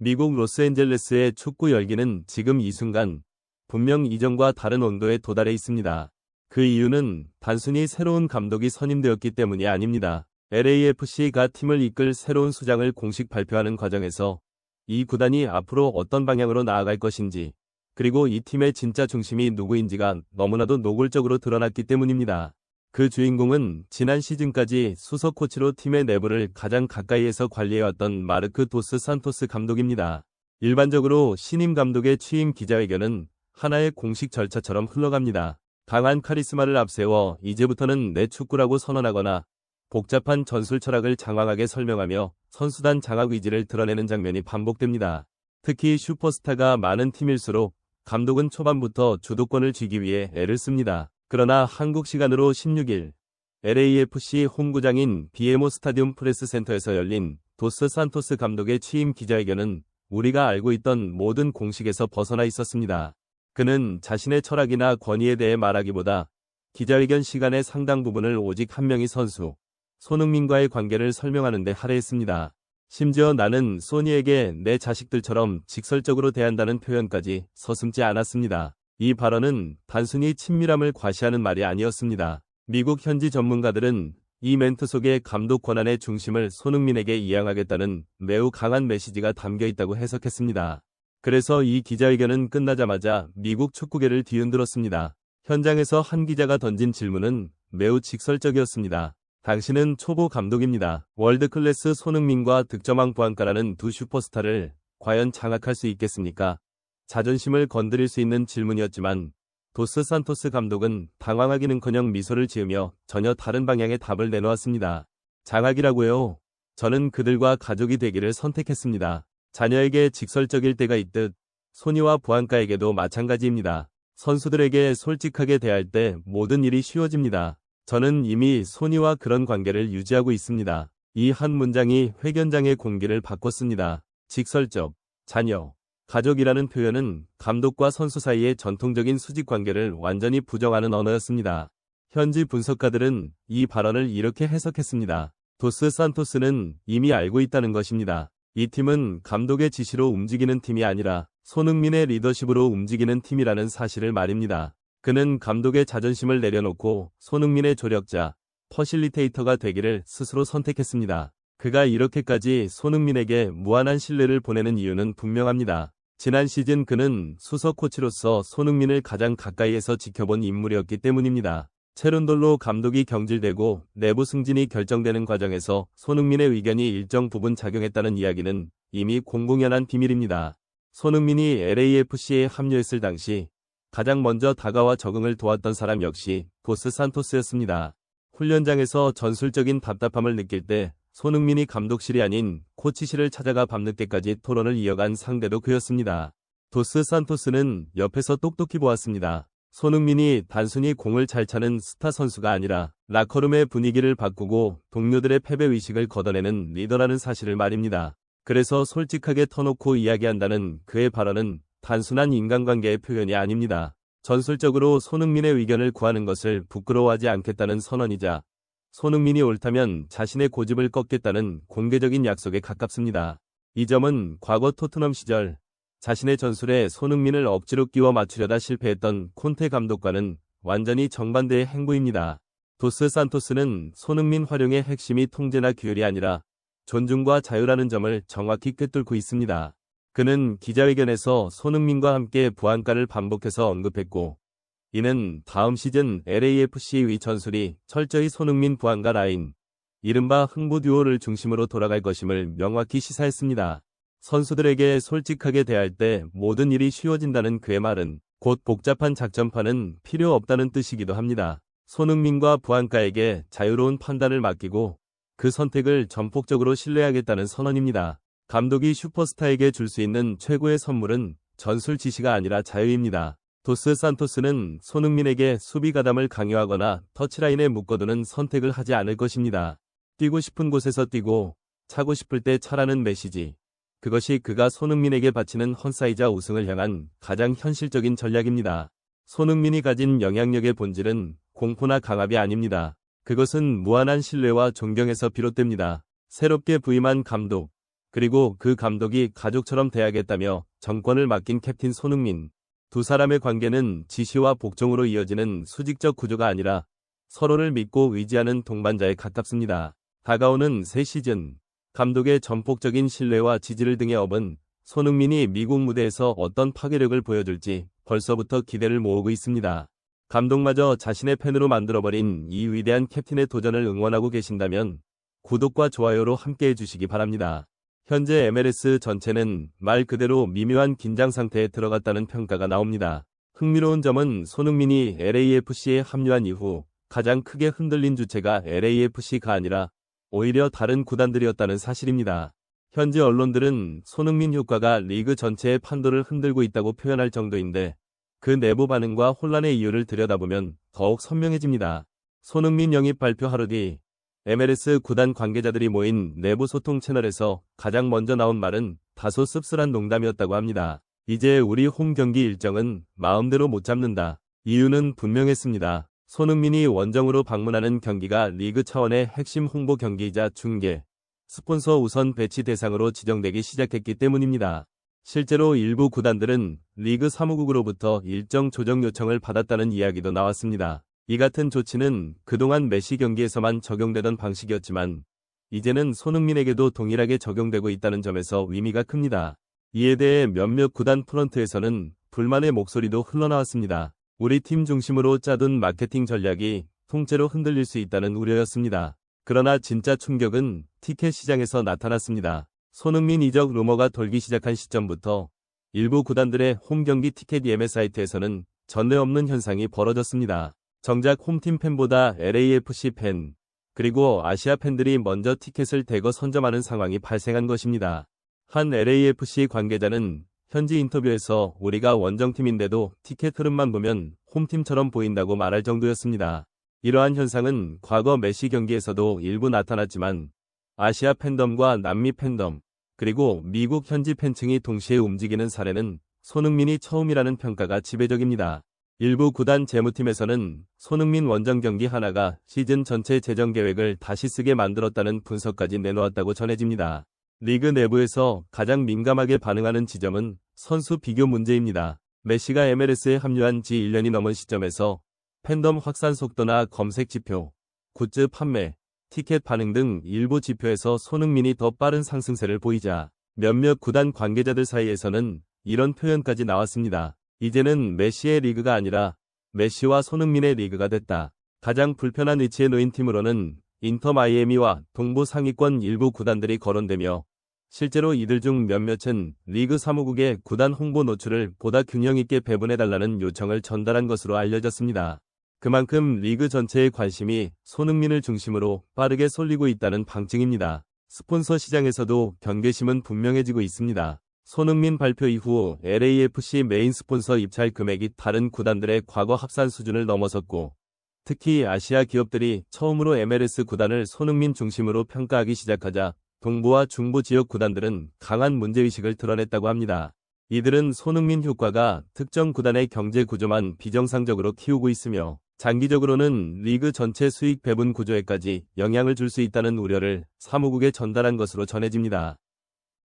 미국 로스앤젤레스의 축구 열기는 지금 이 순간 분명 이전과 다른 온도에 도달해 있습니다. 그 이유는 단순히 새로운 감독이 선임되었기 때문이 아닙니다. LAFC가 팀을 이끌 새로운 수장을 공식 발표하는 과정에서 이 구단이 앞으로 어떤 방향으로 나아갈 것인지, 그리고 이 팀의 진짜 중심이 누구인지가 너무나도 노골적으로 드러났기 때문입니다. 그 주인공은 지난 시즌까지 수석 코치로 팀의 내부를 가장 가까이에서 관리해왔던 마르크 도스 산토스 감독입니다. 일반적으로 신임 감독의 취임 기자회견은 하나의 공식 절차처럼 흘러갑니다. 강한 카리스마를 앞세워 이제부터는 내 축구라고 선언하거나 복잡한 전술 철학을 장황하게 설명하며 선수단 장악 의지를 드러내는 장면이 반복됩니다. 특히 슈퍼스타가 많은 팀일수록 감독은 초반부터 주도권을 쥐기 위해 애를 씁니다. 그러나 한국 시간으로 16일 LAFC 홈구장인 BMO 스타디움 프레스센터에서 열린 도스 산토스 감독의 취임 기자회견은 우리가 알고 있던 모든 공식에서 벗어나 있었습니다. 그는 자신의 철학이나 권위에 대해 말하기보다 기자회견 시간의 상당 부분을 오직 한 명의 선수, 손흥민과의 관계를 설명하는 데 할애했습니다. 심지어 나는 소니에게 내 자식들처럼 직설적으로 대한다는 표현까지 서슴지 않았습니다. 이 발언은 단순히 친밀함을 과시하는 말이 아니었습니다. 미국 현지 전문가들은 이 멘트 속에 감독 권한의 중심을 손흥민에게 이양하겠다는 매우 강한 메시지가 담겨 있다고 해석했습니다. 그래서 이 기자회견은 끝나자마자 미국 축구계를 뒤흔들었습니다. 현장에서 한 기자가 던진 질문은 매우 직설적이었습니다. 당신은 초보 감독입니다. 월드클래스 손흥민과 득점왕 부안가라는 두 슈퍼스타를 과연 장악할 수 있겠습니까? 자존심을 건드릴 수 있는 질문이었지만 도스 산토스 감독은 당황하기는커녕 미소를 지으며 전혀 다른 방향의 답을 내놓았습니다. 장악이라고요? 저는 그들과 가족이 되기를 선택했습니다. 자녀에게 직설적일 때가 있듯 소니와 부안가에게도 마찬가지입니다. 선수들에게 솔직하게 대할 때 모든 일이 쉬워집니다. 저는 이미 소니와 그런 관계를 유지하고 있습니다. 이 한 문장이 회견장의 공기를 바꿨습니다. 직설적, 자녀, 가족이라는 표현은 감독과 선수 사이의 전통적인 수직 관계를 완전히 부정하는 언어였습니다. 현지 분석가들은 이 발언을 이렇게 해석했습니다. 도스 산토스는 이미 알고 있다는 것입니다. 이 팀은 감독의 지시로 움직이는 팀이 아니라 손흥민의 리더십으로 움직이는 팀이라는 사실을 말입니다. 그는 감독의 자존심을 내려놓고 손흥민의 조력자, 퍼실리테이터가 되기를 스스로 선택했습니다. 그가 이렇게까지 손흥민에게 무한한 신뢰를 보내는 이유는 분명합니다. 지난 시즌 그는 수석 코치로서 손흥민을 가장 가까이에서 지켜본 인물이었기 때문입니다. 체룬돌로 감독이 경질되고 내부 승진이 결정되는 과정에서 손흥민의 의견이 일정 부분 작용했다는 이야기는 이미 공공연한 비밀입니다. 손흥민이 LAFC에 합류했을 당시 가장 먼저 다가와 적응을 도왔던 사람 역시 도스 산토스였습니다. 훈련장에서 전술적인 답답함을 느낄 때 손흥민이 감독실이 아닌 코치실을 찾아가 밤늦게까지 토론을 이어간 상대도 그였습니다. 도스 산토스는 옆에서 똑똑히 보았습니다. 손흥민이 단순히 공을 잘 차는 스타 선수가 아니라 라커룸의 분위기를 바꾸고 동료들의 패배의식을 걷어내는 리더라는 사실을 말입니다. 그래서 솔직하게 터놓고 이야기한다는 그의 발언은 단순한 인간관계의 표현이 아닙니다. 전술적으로 손흥민의 의견을 구하는 것을 부끄러워하지 않겠다는 선언이자 손흥민이 옳다면 자신의 고집을 꺾겠다는 공개적인 약속에 가깝습니다. 이 점은 과거 토트넘 시절 자신의 전술에 손흥민을 억지로 끼워 맞추려다 실패했던 콘테 감독과는 완전히 정반대의 행보입니다. 도스 산토스는 손흥민 활용의 핵심이 통제나 규율이 아니라 존중과 자유라는 점을 정확히 꿰뚫고 있습니다. 그는 기자회견에서 손흥민과 함께 부안가를 반복해서 언급했고, 이는 다음 시즌 LAFC의 전술이 철저히 손흥민 부안가 라인, 이른바 흥부 듀오를 중심으로 돌아갈 것임을 명확히 시사했습니다. 선수들에게 솔직하게 대할 때 모든 일이 쉬워진다는 그의 말은 곧 복잡한 작전판은 필요 없다는 뜻이기도 합니다. 손흥민과 부안가에게 자유로운 판단을 맡기고 그 선택을 전폭적으로 신뢰하겠다는 선언입니다. 감독이 슈퍼스타에게 줄 수 있는 최고의 선물은 전술 지시가 아니라 자유입니다. 도스 산토스는 손흥민에게 수비 가담을 강요하거나 터치라인에 묶어두는 선택을 하지 않을 것입니다. 뛰고 싶은 곳에서 뛰고 차고 싶을 때 차라는 메시지. 그것이 그가 손흥민에게 바치는 헌사이자 우승을 향한 가장 현실적인 전략입니다. 손흥민이 가진 영향력의 본질은 공포나 강압이 아닙니다. 그것은 무한한 신뢰와 존경에서 비롯됩니다. 새롭게 부임한 감독, 그리고 그 감독이 가족처럼 대하겠다며 정권을 맡긴 캡틴 손흥민. 두 사람의 관계는 지시와 복종으로 이어지는 수직적 구조가 아니라 서로를 믿고 의지하는 동반자에 가깝습니다. 다가오는 새 시즌, 감독의 전폭적인 신뢰와 지지를 등에 업은 손흥민이 미국 무대에서 어떤 파괴력을 보여줄지 벌써부터 기대를 모으고 있습니다. 감독마저 자신의 팬으로 만들어버린 이 위대한 캡틴의 도전을 응원하고 계신다면 구독과 좋아요로 함께해 주시기 바랍니다. 현재 MLS 전체는 말 그대로 미묘한 긴장 상태에 들어갔다는 평가가 나옵니다. 흥미로운 점은 손흥민이 LAFC에 합류한 이후 가장 크게 흔들린 주체가 LAFC가 아니라 오히려 다른 구단들이었다는 사실입니다. 현지 언론들은 손흥민 효과가 리그 전체의 판도를 흔들고 있다고 표현할 정도인데 그 내부 반응과 혼란의 이유를 들여다보면 더욱 선명해집니다. 손흥민 영입 발표 하루 뒤 MLS 구단 관계자들이 모인 내부 소통 채널에서 가장 먼저 나온 말은 다소 씁쓸한 농담이었다고 합니다. 이제 우리 홈 경기 일정은 마음대로 못 잡는다. 이유는 분명했습니다. 손흥민이 원정으로 방문하는 경기가 리그 차원의 핵심 홍보 경기이자 중계, 스폰서 우선 배치 대상으로 지정되기 시작했기 때문입니다. 실제로 일부 구단들은 리그 사무국으로부터 일정 조정 요청을 받았다는 이야기도 나왔습니다. 이 같은 조치는 그동안 메시 경기에서만 적용되던 방식이었지만 이제는 손흥민에게도 동일하게 적용되고 있다는 점에서 의미가 큽니다. 이에 대해 몇몇 구단 프런트에서는 불만의 목소리도 흘러나왔습니다. 우리 팀 중심으로 짜둔 마케팅 전략이 통째로 흔들릴 수 있다는 우려였습니다. 그러나 진짜 충격은 티켓 시장에서 나타났습니다. 손흥민 이적 루머가 돌기 시작한 시점부터 일부 구단들의 홈 경기 티켓 예매 사이트에서는 전례 없는 현상이 벌어졌습니다. 정작 홈팀 팬보다 LAFC 팬, 그리고 아시아 팬들이 먼저 티켓을 대거 선점하는 상황이 발생한 것입니다. 한 LAFC 관계자는 현지 인터뷰에서 우리가 원정팀인데도 티켓 흐름만 보면 홈팀처럼 보인다고 말할 정도였습니다. 이러한 현상은 과거 메시 경기에서도 일부 나타났지만 아시아 팬덤과 남미 팬덤, 그리고 미국 현지 팬층이 동시에 움직이는 사례는 손흥민이 처음이라는 평가가 지배적입니다. 일부 구단 재무팀에서는 손흥민 원정 경기 하나가 시즌 전체 재정 계획을 다시 쓰게 만들었다는 분석까지 내놓았다고 전해집니다. 리그 내부에서 가장 민감하게 반응하는 지점은 선수 비교 문제입니다. 메시가 MLS에 합류한 지 1년이 넘은 시점에서 팬덤 확산 속도나 검색 지표, 굿즈 판매, 티켓 반응 등 일부 지표에서 손흥민이 더 빠른 상승세를 보이자 몇몇 구단 관계자들 사이에서는 이런 표현까지 나왔습니다. 이제는 메시의 리그가 아니라 메시와 손흥민의 리그가 됐다. 가장 불편한 위치에 놓인 팀으로는 인터 마이애미와 동부 상위권 일부 구단들이 거론되며 실제로 이들 중 몇몇은 리그 사무국의 구단 홍보 노출을 보다 균형 있게 배분해달라는 요청을 전달한 것으로 알려졌습니다. 그만큼 리그 전체의 관심이 손흥민을 중심으로 빠르게 쏠리고 있다는 방증입니다. 스폰서 시장에서도 경계심은 분명해지고 있습니다. 손흥민 발표 이후 LAFC 메인 스폰서 입찰 금액이 다른 구단들의 과거 합산 수준을 넘어섰고 특히 아시아 기업들이 처음으로 MLS 구단을 손흥민 중심으로 평가하기 시작하자 동부와 중부 지역 구단들은 강한 문제의식을 드러냈다고 합니다. 이들은 손흥민 효과가 특정 구단의 경제 구조만 비정상적으로 키우고 있으며 장기적으로는 리그 전체 수익 배분 구조에까지 영향을 줄 수 있다는 우려를 사무국에 전달한 것으로 전해집니다.